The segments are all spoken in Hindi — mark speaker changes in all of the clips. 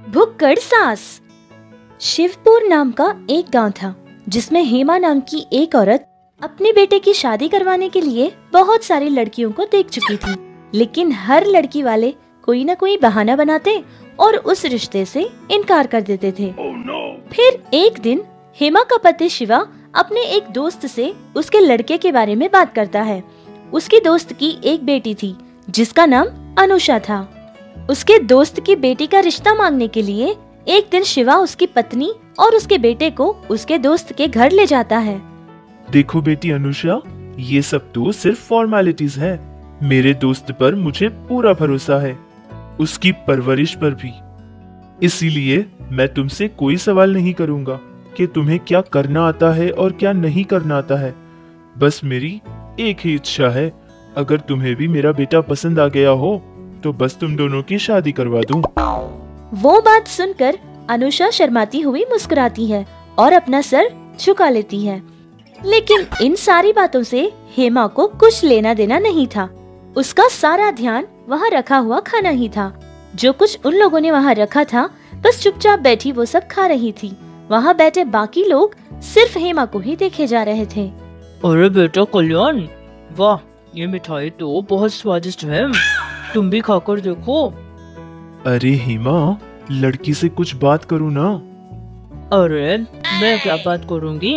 Speaker 1: भुक्कड़ सास। शिवपुर नाम का एक गांव था जिसमें हेमा नाम की एक औरत अपने बेटे की शादी करवाने के लिए बहुत सारी लड़कियों को देख चुकी थी, लेकिन हर लड़की वाले कोई न कोई बहाना बनाते और उस रिश्ते से इनकार कर देते थे। फिर एक दिन हेमा का पति शिवा अपने एक दोस्त से उसके लड़के के बारे में बात करता है। उसकी दोस्त की एक बेटी थी जिसका नाम अनुषा था। उसके दोस्त की बेटी का रिश्ता मांगने के लिए एक दिन शिवा उसकी पत्नी और उसके बेटे को उसके दोस्त के घर ले जाता है।
Speaker 2: देखो बेटी अनुषा, ये सब तो सिर्फ फॉर्मेलिटीज है। मेरे दोस्त पर मुझे पूरा भरोसा है, उसकी परवरिश पर भी। इसीलिए मैं तुमसे कोई सवाल नहीं करूंगा कि तुम्हें क्या करना आता है और क्या नहीं करना आता है। बस मेरी एक ही इच्छा है, अगर तुम्हें भी मेरा बेटा पसंद आ गया हो तो बस तुम दोनों की शादी करवा दूं।
Speaker 1: वो बात सुनकर अनुषा शर्माती हुई मुस्कुराती है और अपना सर झुका लेती है, लेकिन इन सारी बातों से हेमा को कुछ लेना देना नहीं था। उसका सारा ध्यान वहाँ रखा हुआ खाना ही था। जो कुछ उन लोगों ने वहाँ रखा था बस चुपचाप बैठी वो सब खा रही थी। वहाँ बैठे बाकी लोग सिर्फ हेमा को ही देखे जा रहे थे।
Speaker 3: अरे बेटा कल्याण, वाह, ये मिठाई तो बहुत स्वादिष्ट है, तुम भी खाकर देखो।
Speaker 2: अरे हेमा, लड़की से कुछ बात करो ना।
Speaker 3: अरे मैं क्या बात करूंगी,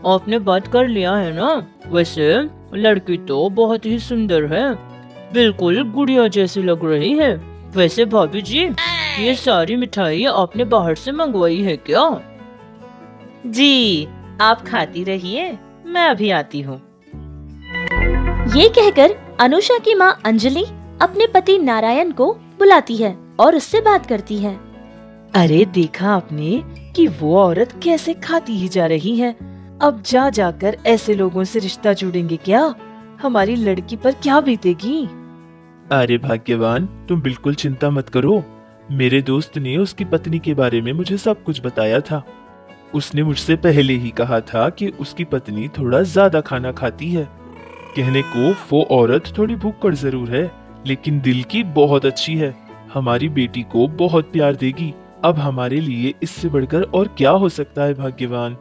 Speaker 3: आपने बात कर लिया है ना। वैसे लड़की तो बहुत ही सुंदर है, बिल्कुल गुड़िया जैसी लग रही है। वैसे भाभी जी, ये सारी मिठाई आपने बाहर से मंगवाई है क्या?
Speaker 4: जी, आप खाती रहिए, मैं अभी आती हूँ।
Speaker 1: ये कहकर अनुषा की माँ अंजलि अपने पति नारायण को बुलाती है और उससे बात करती है।
Speaker 4: अरे देखा आपने कि वो औरत कैसे खाती ही जा रही है। अब जा जाकर ऐसे लोगों से रिश्ता जोड़ेंगे क्या? हमारी लड़की पर क्या बीतेगी?
Speaker 2: अरे भाग्यवान, तुम बिल्कुल चिंता मत करो। मेरे दोस्त ने उसकी पत्नी के बारे में मुझे सब कुछ बताया था। उसने मुझसे पहले ही कहा था कि उसकी पत्नी थोड़ा ज्यादा खाना खाती है। कहने को वो औरत थोड़ी भुक्कड़ जरूर है, लेकिन दिल की बहुत अच्छी है। हमारी बेटी को बहुत प्यार देगी। अब हमारे लिए इससे बढ़कर और क्या हो सकता है भाग्यवान।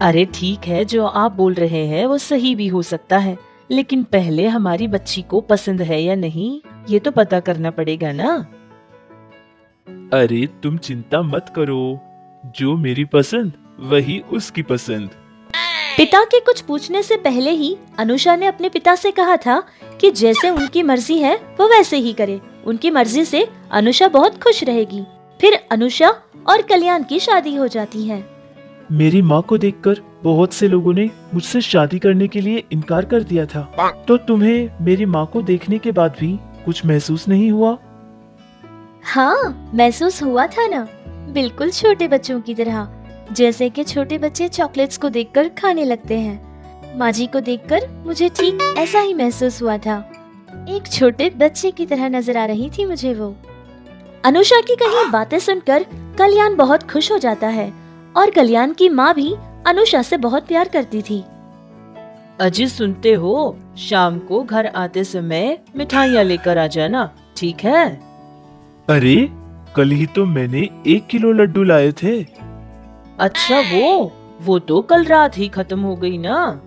Speaker 4: अरे ठीक है, जो आप बोल रहे हैं वो सही भी हो सकता है, लेकिन पहले हमारी बच्ची को पसंद है या नहीं ये तो पता करना पड़ेगा ना।
Speaker 2: अरे तुम चिंता मत करो, जो मेरी पसंद वही उसकी पसंद।
Speaker 1: पिता के कुछ पूछने से पहले ही अनुषा ने अपने पिता से कहा था कि जैसे उनकी मर्जी है वो वैसे ही करे। उनकी मर्जी से अनुषा बहुत खुश रहेगी। फिर अनुषा और कल्याण की शादी हो जाती है।
Speaker 2: मेरी माँ को देखकर बहुत से लोगों ने मुझसे शादी करने के लिए इनकार कर दिया था, तो तुम्हें मेरी माँ को देखने के बाद भी कुछ महसूस नहीं हुआ?
Speaker 1: हाँ, महसूस हुआ था ना, बिल्कुल छोटे बच्चों की तरह। जैसे कि छोटे बच्चे चॉकलेट्स को देखकर खाने लगते हैं, माँ जी को देखकर मुझे ठीक ऐसा ही महसूस हुआ था। एक छोटे बच्चे की तरह नजर आ रही थी मुझे वो। अनुषा की कही बातें सुनकर कल्याण बहुत खुश हो जाता है और कल्याण की माँ भी अनुषा से बहुत प्यार करती थी।
Speaker 4: अजी सुनते हो, शाम को घर आते समय मिठाइयाँ लेकर आ जाना, ठीक है?
Speaker 2: अरे कल ही तो मैंने 1 किलो लड्डू लाए थे।
Speaker 4: अच्छा, वो तो कल रात ही खत्म हो गई ना।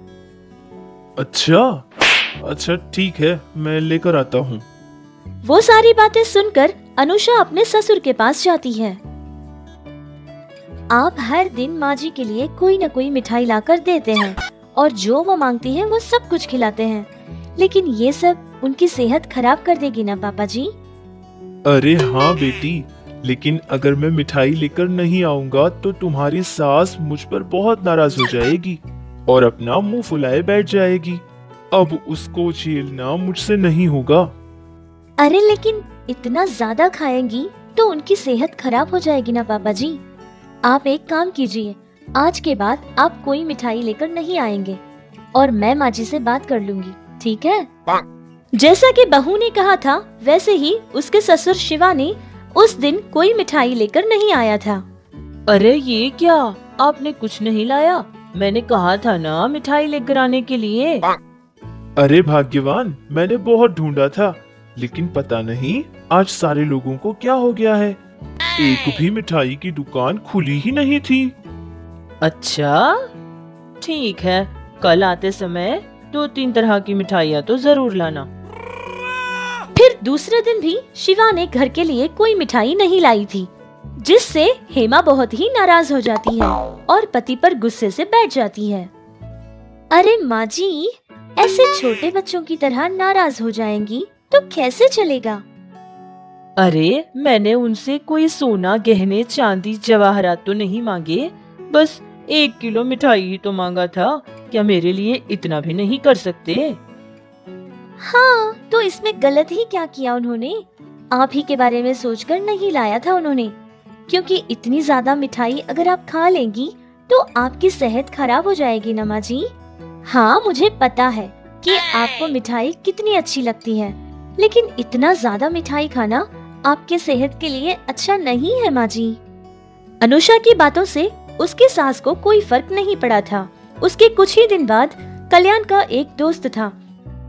Speaker 2: अच्छा ठीक है, मैं लेकर आता हूँ।
Speaker 1: वो सारी बातें सुनकर अनुषा अपने ससुर के पास जाती है। आप हर दिन माँ जी के लिए कोई न कोई मिठाई लाकर देते हैं और जो वो मांगती हैं वो सब कुछ खिलाते हैं, लेकिन ये सब उनकी सेहत खराब कर देगी ना पापा जी?
Speaker 2: अरे हाँ बेटी, लेकिन अगर मैं मिठाई लेकर नहीं आऊंगा तो तुम्हारी सास मुझ पर बहुत नाराज हो जाएगी और अपना मुंह फुलाए बैठ जाएगी। अब उसको झेलना मुझसे नहीं होगा।
Speaker 1: अरे लेकिन इतना ज्यादा खाएंगी तो उनकी सेहत खराब हो जाएगी ना पापा जी। आप एक काम कीजिए, आज के बाद आप कोई मिठाई लेकर नहीं आएंगे और मैं माँ जी से बात कर लूंगी, ठीक है? जैसा कि बहू ने कहा था वैसे ही उसके ससुर शिवा ने उस दिन कोई मिठाई लेकर नहीं आया था।
Speaker 4: अरे ये क्या, आपने कुछ नहीं लाया? मैंने कहा था ना मिठाई लेकर आने के लिए।
Speaker 2: अरे भाग्यवान, मैंने बहुत ढूंढा था, लेकिन पता नहीं आज सारे लोगों को क्या हो गया है। एक भी मिठाई की दुकान खुली ही नहीं थी।
Speaker 3: अच्छा, ठीक है, कल आते समय 2-3 तरह की मिठाइयाँ तो जरूर लाना।
Speaker 1: फिर दूसरे दिन भी शिवा ने घर के लिए कोई मिठाई नहीं लाई थी, जिससे हेमा बहुत ही नाराज हो जाती है और पति पर गुस्से से बैठ जाती है। अरे माँ जी, ऐसे छोटे बच्चों की तरह नाराज हो जाएंगी तो कैसे चलेगा?
Speaker 3: अरे, मैंने उनसे कोई सोना, गहने, चांदी, जवाहरात तो नहीं मांगे, बस 1 किलो मिठाई ही तो मांगा था। क्या मेरे लिए इतना भी नहीं कर सकते?
Speaker 1: हाँ, तो इसमें गलत ही क्या किया उन्होंने? आप ही के बारे में सोचकर नहीं लाया था उन्होंने, क्योंकि इतनी ज्यादा मिठाई अगर आप खा लेंगी तो आपकी सेहत खराब हो जाएगी ना माँ जी। हाँ, मुझे पता है कि आपको मिठाई कितनी अच्छी लगती है, लेकिन इतना ज्यादा मिठाई खाना आपके सेहत के लिए अच्छा नहीं है माँ जी। अनुषा की बातों से उसकी सास को कोई फर्क नहीं पड़ा था। उसके कुछ ही दिन बाद कल्याण का एक दोस्त था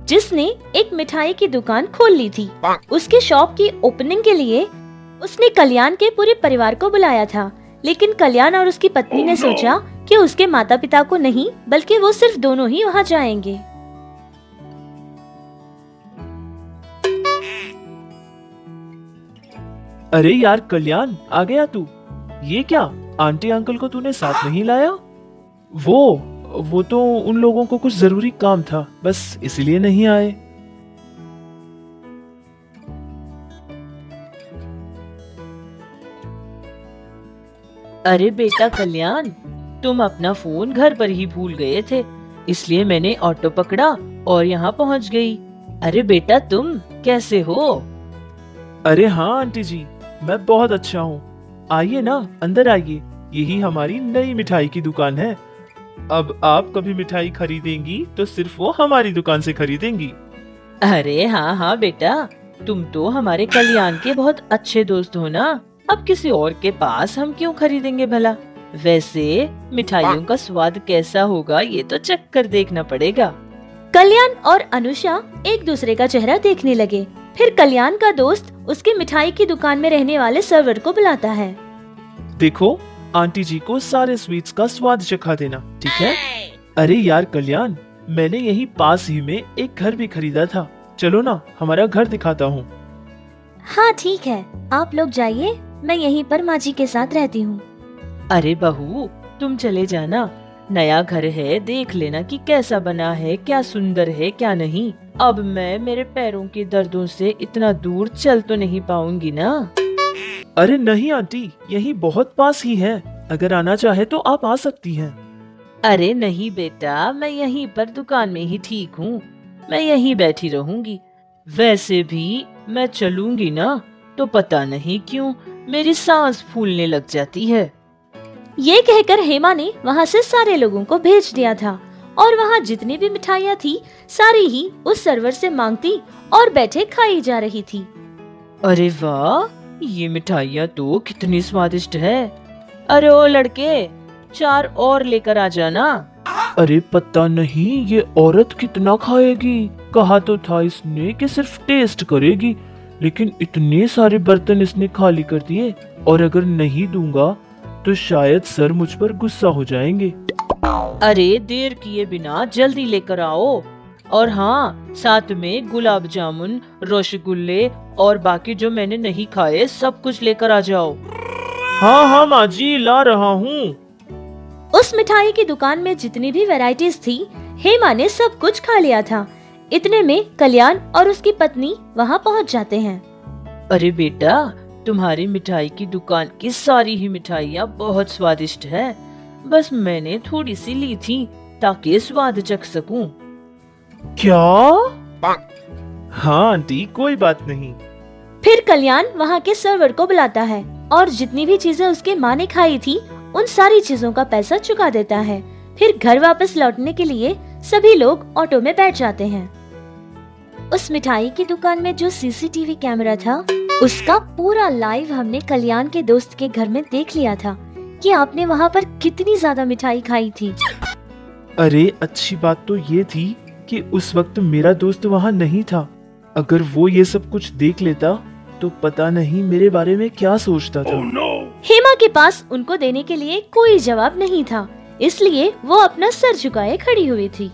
Speaker 1: जिसने एक मिठाई की दुकान खोल ली थी। उसके शॉप की ओपनिंग के लिए उसने कल्याण के पूरे परिवार को बुलाया था, लेकिन कल्याण और उसकी पत्नी ने सोचा कि उसके माता पिता को नहीं, बल्कि वो सिर्फ दोनों ही वहाँ जाएंगे।
Speaker 2: अरे यार कल्याण, आ गया तू? ये क्या, आंटी अंकल को तूने साथ नहीं लाया? वो तो उन लोगों को कुछ जरूरी काम था, बस इसलिए नहीं आए।
Speaker 3: अरे बेटा कल्याण, तुम अपना फोन घर पर ही भूल गए थे, इसलिए मैंने ऑटो पकड़ा और यहाँ पहुँच गई। अरे बेटा, तुम कैसे हो?
Speaker 2: अरे हाँ आंटी जी, मैं बहुत अच्छा हूँ। आइए ना, अंदर आइए, यही हमारी नई मिठाई की दुकान है। अब आप कभी मिठाई खरीदेंगी तो सिर्फ वो हमारी दुकान से खरीदेंगी।
Speaker 3: अरे हाँ हाँ बेटा, तुम तो हमारे कल्याण के बहुत अच्छे दोस्त हो ना, अब किसी और के पास हम क्यों खरीदेंगे भला? वैसे मिठाइयों का स्वाद कैसा होगा ये तो चख कर देखना पड़ेगा।
Speaker 1: कल्याण और अनुषा एक दूसरे का चेहरा देखने लगे। फिर कल्याण का दोस्त उसकी मिठाई की दुकान में रहने वाले सर्वर को बुलाता है।
Speaker 2: देखो, आंटी जी को सारे स्वीट्स का स्वाद चखा देना, ठीक है? अरे यार कल्याण, मैंने यही पास ही में एक घर भी खरीदा था, चलो ना हमारा घर दिखाता हूँ।
Speaker 1: हाँ ठीक है, आप लोग जाइए, मैं यहीं पर माँ जी के साथ रहती हूँ।
Speaker 3: अरे बहू, तुम चले जाना, नया घर है, देख लेना कि कैसा बना है, क्या सुंदर है क्या नहीं। अब मैं मेरे पैरों के दर्दों से इतना दूर चल तो नहीं पाऊंगी ना।
Speaker 2: अरे नहीं आंटी, यही बहुत पास ही है, अगर आना चाहे तो आप आ सकती हैं।
Speaker 3: अरे नहीं बेटा, मैं यहीं पर दुकान में ही ठीक हूँ, मैं यहीं बैठी रहूंगी। वैसे भी मैं चलूंगी ना तो पता नहीं क्यों मेरी सांस फूलने लग जाती है।
Speaker 1: ये कहकर हेमा ने वहाँ से सारे लोगों को भेज दिया था और वहाँ जितनी भी मिठाइयाँ थी सारी ही उस सर्वर से मांगती और बैठे खाई जा रही थी।
Speaker 3: अरे वाह, ये मिठाइयाँ तो कितनी स्वादिष्ट है। अरे ओ लड़के, 4 और लेकर आ जाना।
Speaker 2: अरे पता नहीं ये औरत कितना खाएगी, कहा तो था इसने कि सिर्फ टेस्ट करेगी, लेकिन इतने सारे बर्तन इसने खाली कर दिए, और अगर नहीं दूंगा तो शायद सर मुझ पर गुस्सा हो जाएंगे।
Speaker 3: अरे देर किए बिना जल्दी लेकर आओ, और हाँ, साथ में गुलाब जामुन, रसगुल्ले और बाकी जो मैंने नहीं खाए सब कुछ लेकर आ जाओ।
Speaker 2: हाँ हाँ माँ जी, ला रहा हूँ।
Speaker 1: उस मिठाई की दुकान में जितनी भी वैरायटीज थी हेमा ने सब कुछ खा लिया था। इतने में कल्याण और उसकी पत्नी वहाँ पहुँच जाते हैं।
Speaker 3: अरे बेटा, तुम्हारी मिठाई की दुकान की सारी ही मिठाइयाँ बहुत स्वादिष्ट है, बस मैंने थोड़ी सी ली थी ताकि स्वाद चख सकूं।
Speaker 2: क्या? हाँ आंटी, कोई बात नहीं।
Speaker 1: फिर कल्याण वहाँ के सर्वर को बुलाता है और जितनी भी चीजें उसके माँ ने खाई थी उन सारी चीजों का पैसा चुका देता है। फिर घर वापस लौटने के लिए सभी लोग ऑटो में बैठ जाते हैं। उस मिठाई की दुकान में जो सीसीटीवी कैमरा था उसका पूरा लाइव हमने कल्याण के दोस्त के घर में देख लिया था कि आपने वहाँ पर कितनी ज्यादा मिठाई खाई थी।
Speaker 2: अरे अच्छी बात तो ये थी कि उस वक्त मेरा दोस्त वहाँ नहीं था, अगर वो ये सब कुछ देख लेता तो पता नहीं मेरे बारे में क्या सोचता था।
Speaker 1: हेमा के पास उनको देने के लिए कोई जवाब नहीं था, इसलिए वो अपना सर झुकाए खड़ी हुई थी।